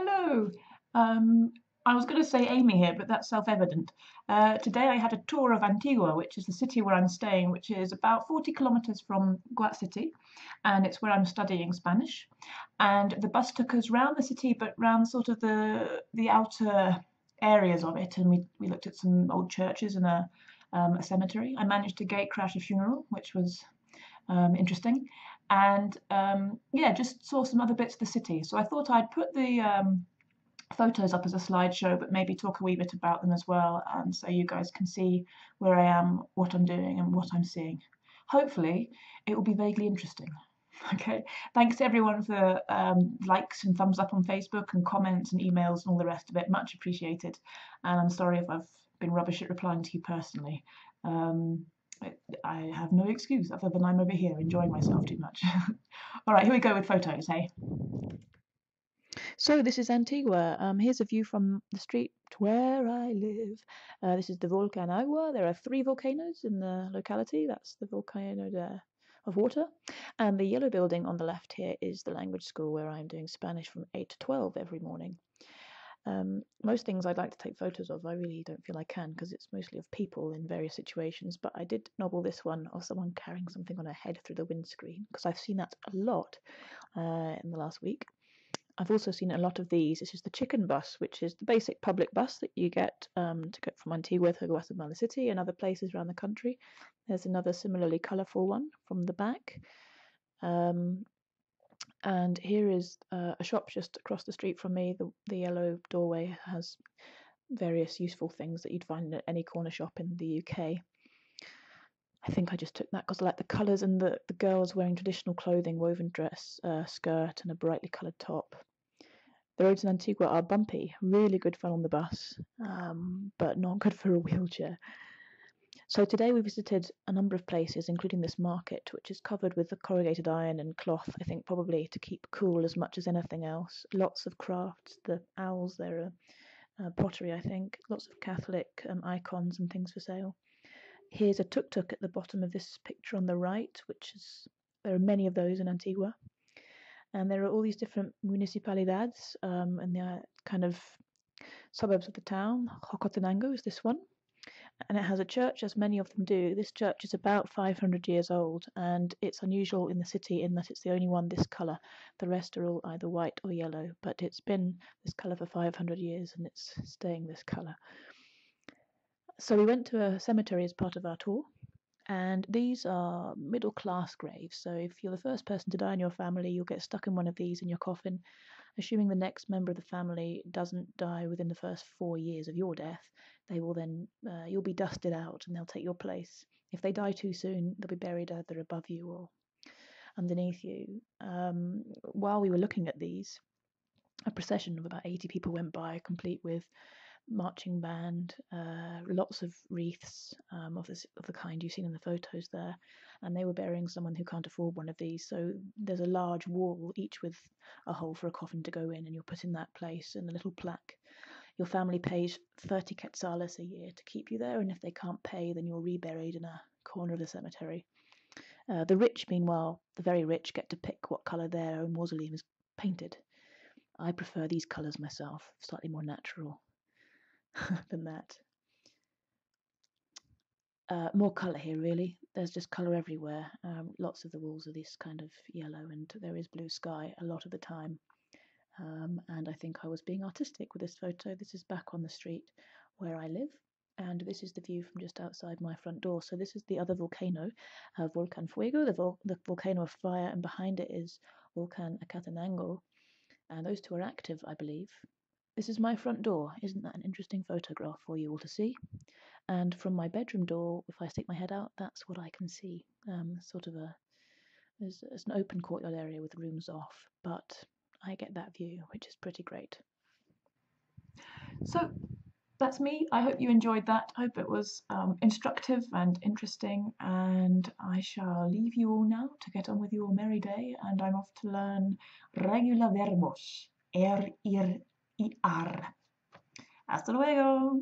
Hello. Um, I was going to say Amy here, but that's self-evident. Today I had a tour of Antigua, which is the city where I'm staying, which is about 40 kilometers from Guat City, and it's where I'm studying Spanish. And the bus took us round the city, but round sort of the outer areas of it, and we looked at some old churches and a cemetery. I managed to gate crash a funeral, which was interesting. And yeah, just saw some other bits of the city. So I thought I'd put the photos up as a slideshow, but maybe talk a wee bit about them as well, and so you guys can see where I am, what I'm doing, and what I'm seeing. Hopefully, it will be vaguely interesting. Okay, thanks everyone for likes and thumbs up on Facebook and comments and emails and all the rest of it. Much appreciated. And I'm sorry if I've been rubbish at replying to you personally. Um, I have no excuse other than I'm over here enjoying myself too much. All right, here we go with photos, hey? So this is Antigua. Here's a view from the street where I live. This is the Volcan Agua. There are 3 volcanoes in the locality. That's the volcano of water. And the yellow building on the left here is the language school where I'm doing Spanish from 8 to 12 every morning. Most things I'd like to take photos of, I really don't feel I can because it's mostly of people in various situations, but I did nobble this one of someone carrying something on their head through the windscreen because I've seen that a lot in the last week. I've also seen a lot of these. This is the chicken bus, which is the basic public bus that you get to go from Antigua to Guatemala City and other places around the country. There's another similarly colourful one from the back. And here is a shop just across the street from me. The yellow doorway has various useful things that you'd find at any corner shop in the UK. I think I just took that because I like the colours and the girls wearing traditional clothing, woven dress, skirt and a brightly coloured top. The roads in Antigua are bumpy, really good fun on the bus, but not good for a wheelchair. So today we visited a number of places, including this market, which is covered with corrugated iron and cloth, I think probably to keep cool as much as anything else. Lots of crafts, the owls there are pottery, I think, lots of Catholic icons and things for sale. Here's a tuk-tuk at the bottom of this picture on the right, there are many of those in Antigua. And there are all these different municipalidades and the kind of suburbs of the town. Jocotenango is this one. And it has a church, as many of them do. This church is about 500 years old, and it's unusual in the city in that it's the only one this colour. The rest are all either white or yellow, but it's been this colour for 500 years, and it's staying this colour. So we went to a cemetery as part of our tour, and these are middle-class graves. So if you're the first person to die in your family, you'll get stuck in one of these in your coffin. Assuming the next member of the family doesn't die within the first 4 years of your death, they will then you'll be dusted out and they'll take your place. If they die too soon, they'll be buried either above you or underneath you. While we were looking at these, a procession of about 80 people went by, complete with marching band, lots of wreaths of the kind you've seen in the photos there, and they were burying someone who can't afford one of these. So there's a large wall, each with a hole for a coffin to go in, and you're put in that place, and a little plaque. Your family pays 30 quetzales a year to keep you there, and if they can't pay, then you're reburied in a corner of the cemetery. The rich, meanwhile, the very rich, get to pick what colour their own mausoleum is painted. I prefer these colours myself, slightly more natural than that. More colour here, really. There's just colour everywhere. Lots of the walls are this kind of yellow, and there is blue sky a lot of the time. And I think I was being artistic with this photo. This is back on the street where I live, and this is the view from just outside my front door. So this is the other volcano, Volcan Fuego, the volcano of fire, and behind it is Volcan Acatenango, and those two are active, I believe. This is my front door. Isn't that an interesting photograph for you all to see? And from my bedroom door, if I stick my head out, that's what I can see. There's an open courtyard area with rooms off, but I get that view, which is pretty great. So that's me. I hope you enjoyed that. I hope it was instructive and interesting, and I shall leave you all now to get on with your merry day, and I'm off to learn regular verbos. Ir, ir, y ar. Hasta luego!